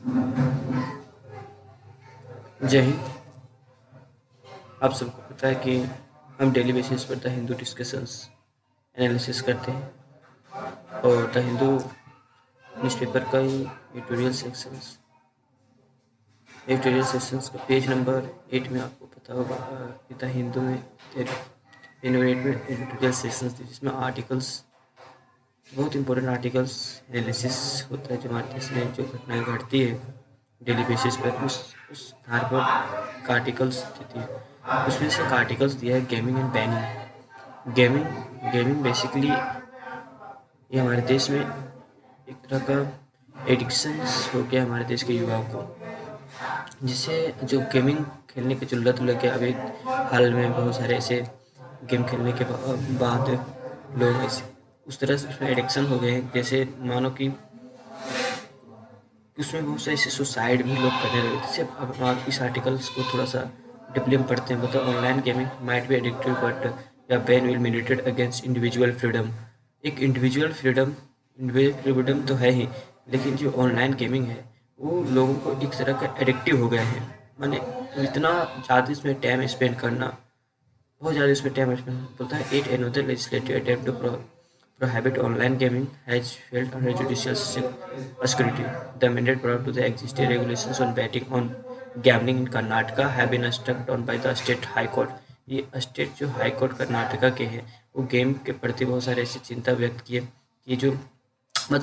जय हिंद। आप सबको पता है कि हम डेली बेसिस पर द हिंदू डिस्कशंस एनालिसिस करते हैं और द हिंदू न्यूज़पेपर का ही एडिटोरियल सेक्शंस का पेज नंबर 8 में आपको पता होगा कि द हिंदू में एडिटोरियल सेक्शंस थे जिसमें आर्टिकल्स, बहुत इंपॉर्टेंट आर्टिकल्स एनालिसिस होता है जो हमारे देश में जो घटनाएं घटती है डेली बेसिस पर उस आधार पर आर्टिकल्स देती है। उसमें से आर्टिकल्स दिया है gaming and banning. Gaming basically ये हमारे देश में एक तरह का एडिक्शन हो गया हमारे देश के युवाओं को, जिससे जो गेमिंग खेलने की जो लत लग गया। अभी हाल में बहुत सारे ऐसे गेम खेलने के बाद लोग ऐसे उस तरह से उसमें एडिक्शन हो गए हैं, जैसे मानो कि उसमें बहुत से ऐसे सुसाइड भी लोग करने लगे। जैसे अब आप इस आर्टिकल्स को थोड़ा सा डिपली में पढ़ते हैं। मतलब online gaming might be addictive but या ban will militate against individual freedom. एक इंडिविजुअल फ्रीडम तो है ही, लेकिन जो ऑनलाइन गेमिंग है वो लोगों को एक तरह का एडिक्टिव हो गया है। माने इतना ज़्यादा इसमें टाइम स्पेंड करना, बहुत ज़्यादा इसमें टाइम स्पेंड बोलता है। At another legislative attempt to prohibit online gaming has failed under judicial scrutiny. The mandate brought to the existing regulations on betting on gambling in Karnataka have been struck down by the state high court. ये state जो high court Karnataka के हैं वो game के प्रति बहुत सारे ऐसी चिंता व्यक्त किए कि जो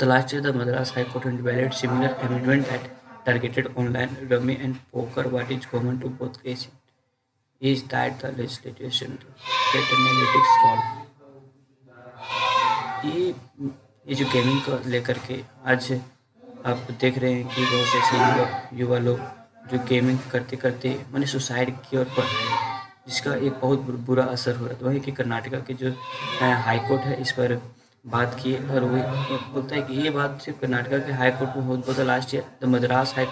last year the Madras high court invalid similar amendment that targeted online rummy and poker. What is common to both cases is that the legislation played a negative role. ये जो गेमिंग को लेकर के आज आप देख रहे हैं कि बहुत से ऐसे युवा लोग जो गेमिंग करते करते मैंने सुसाइड की ओर बढ़ रहे हैं, जिसका एक बहुत बुरा असर हो रहा है। तो वही कि कर्नाटका के जो हाई कोर्ट है इस पर बात की और वो बोलता है कि ये बात सिर्फ कर्नाटका के हाई कोर्ट में होता last year the Madras high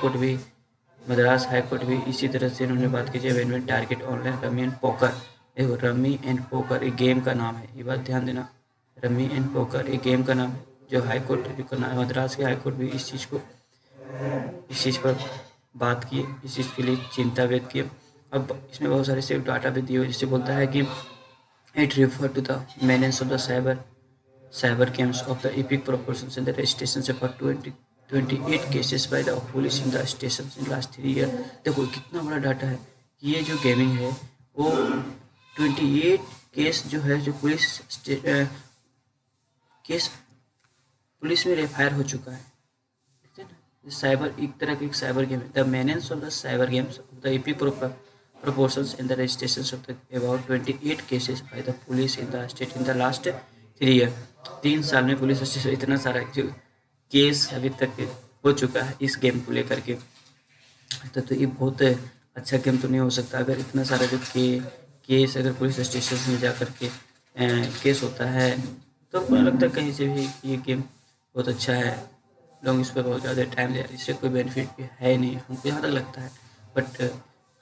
court भी इसी तरह से उन्होंने बात की। जब target online rummy and poker, rummy and poker एक गेम का नाम है, ये बात ध्यान देना। रमी एंड पोकर एक गेम का नाम है। जो हाई कोर्ट मद्रास के हाई कोर्ट भी इस चीज़ पर बात की, इस चीज़ के लिए चिंता व्यक्त की। अब इसमें बहुत सारे सेफ डाटा भी दिए हुए, जिससे बोलता है कि it refer to the menace of the cyber games of the epic proportions in the registration से for 28 cases by the police in the stations in last 3 years। देखो कितना बड़ा डाटा है कि ये जो गेमिंग है वो 28 केस जो है जो पुलिस में रेफायर हो चुका है। ठीक है ना, साइबर एक तरह की साइबर गेम है। The menace of the cyber games of the epic proportions in the registrations of the about 28 cases by the police in the state in the last 3 year। 3 साल में पुलिस स्टेशन इतना सारा जो case अभी तक हो चुका है इस गेम को लेकर के। तो ये बहुत अच्छा गेम तो नहीं हो सकता अगर इतना सारा जो केस अगर पुलिस स्टेशन में जा कर के केस होता है, तो मुझे लगता है कहीं से भी ये गेम बहुत अच्छा है। लोग इस पर बहुत ज़्यादा टाइम दे रहे हैं, इससे कोई बेनिफिट भी है नहीं, हमको यहाँ तक लगता है। बट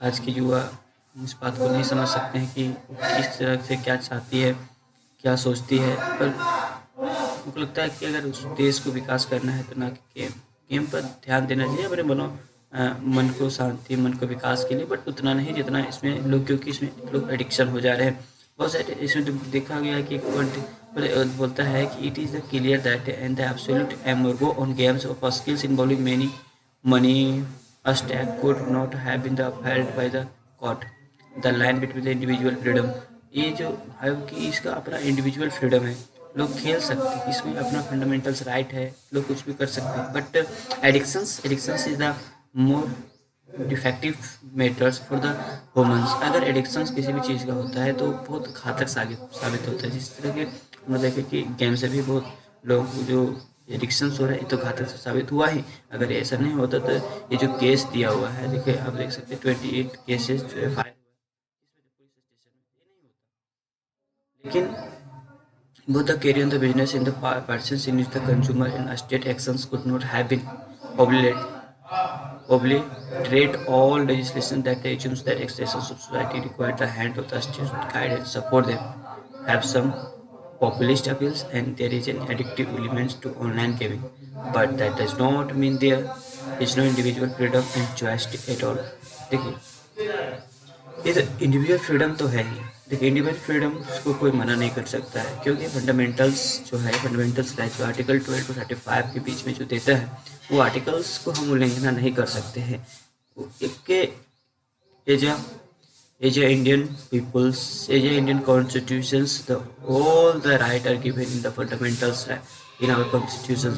आज के युवा इस बात को नहीं समझ सकते हैं कि किस तरह से क्या चाहती है, क्या सोचती है। पर मुझको लगता है कि अगर उस देश को विकास करना है तो ना कि गेम पर ध्यान देना चाहिए अपने मन को शांति, मन को विकास के लिए, बट उतना नहीं जितना इसमें लोग, क्योंकि इसमें लोग एडिक्शन हो जा रहे हैं। बहुत सारे इसमें तो देखा गया है कि बोलता है कि it is the clear that and the absolute embargo on games of skills involving many money a stake could not have been upheld by the court। The line between the individual freedom, ये जो है कि इसका अपना individual freedom है, लोग खेल सकते हैं, इसमें अपना फंडामेंटल्स राइट है, लोग कुछ भी कर सकते हैं। But addictions is the more defective matters for the humans. अगर एडिक्शंस किसी भी चीज़ का होता है तो बहुत घातक साबित होता है। जिस तरह के हम देखें कि गेम से भी बहुत लोग जो एडिक्शन हो रहा है, ये तो घातक से साबित हुआ ही। अगर ऐसा नहीं होता तो ये जो केस दिया हुआ है, देखिए आप देख सकते हैं 28 केसेस जो है फाइल हुआ है, इसमें जो पुलिस स्टेशन में ये नहीं होता। लेकिन both the carry on the business in the persons in which the consumer and state actions could not have been obliterate all legislation that assumes that extensions of society require the hand of the state to guide and support them, have some populist appeals, and there is an addictive element to online gaming. But that does not mean there is no individual freedom and choice at all. देखिए, ये तो individual freedom तो है ही। देखिए, individual freedom को कोई मना नहीं कर सकता है, क्योंकि फंडामेंटल्स जो है, फंडामेंटल्स राइट जो आर्टिकल 12 to 35 के बीच में जो देता है, वो आर्टिकल्स को हम उल्लंघना नहीं कर सकते हैं। एक as a Indian peoples, as a Indian constitutions, the all the right are given in the fundamentals in our constitutions,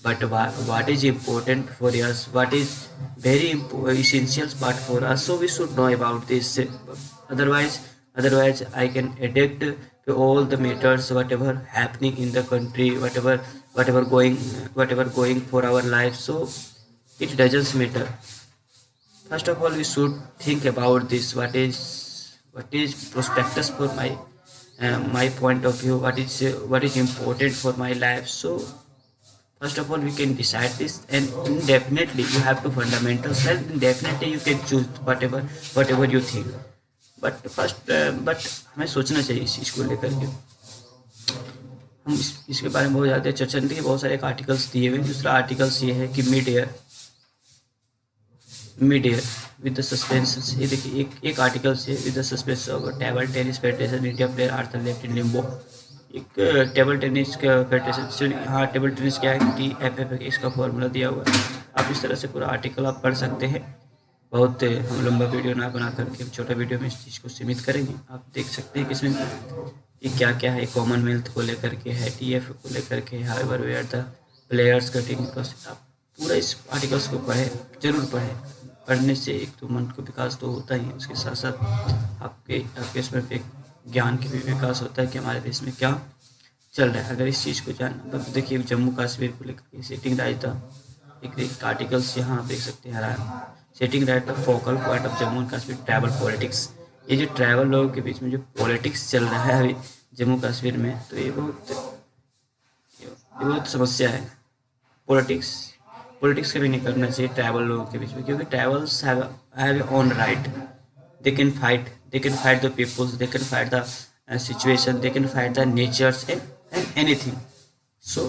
but what is important for us, what is very essential part for us, so we should know about this. Otherwise I can addict to all the matters whatever happening in the country, whatever going for our life, so it doesn't matter. First of all, we should think about this. What is prospectus for my point of view? What is important for my life? So first of all, we can decide this, and definitely you have to fundamentals, and definitely you can choose whatever you think. but हमें सोचना चाहिए इस चीज़ को लेकर के। हम इसके बारे में बहुत ज़्यादा चर्चा नहीं की, बहुत सारे आर्टिकल्स दिए हुए। दूसरा आर्टिकल्स ये है कि mid air with the suspension. ये देखिए, एक आर्टिकल से with the suspension of table tennis federation India player are the left in limbo. एक टेबल टेनिस का फेडरेशन, हाँ टेबल टेनिस क्या है, TFF, इसका फॉर्मूला दिया हुआ है। आप इस तरह से पूरा आर्टिकल आप पढ़ सकते हैं। बहुत हम लंबा वीडियो ना बना करके छोटा वीडियो में इस चीज़ को सीमित करेंगे। आप देख सकते हैं कि इसमें ये क्या क्या है, कॉमनवेल्थ को लेकर के है, TF को लेकर के, however where the players cutting. आप पूरा इस आर्टिकल्स को पढ़ें, जरूर पढ़ें। पढ़ने से एक तो मन को विकास तो होता ही है, उसके साथ साथ आपके इसमें एक ज्ञान की भी विकास होता है कि हमारे देश में क्या चल रहा है। अगर इस चीज़ को जानना, तो देखिए जम्मू कश्मीर को लेकर सेटिंग राइट था, एक आर्टिकल्स यहाँ आप देख सकते हैं, setting right the focal point of Jammu and Kashmir travel politics. ये जो ट्रैवल लोगों के बीच में जो पॉलिटिक्स चल रहा है अभी जम्मू कश्मीर में, तो ये बहुत समस्या है। पॉलिटिक्स कभी नहीं करना चाहिए ट्रैवल लोगों के बीच में, क्योंकि travels have own right. they can fight the peoples, they can fight the situation, they can fight the natures and anything. So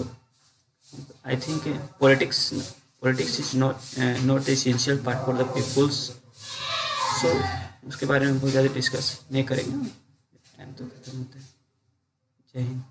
I think politics is not the essential part for the peoples. So उसके बारे में बहुत ज़्यादा discuss नहीं करेंगे, time तो खत्म होता है। जय हिंद।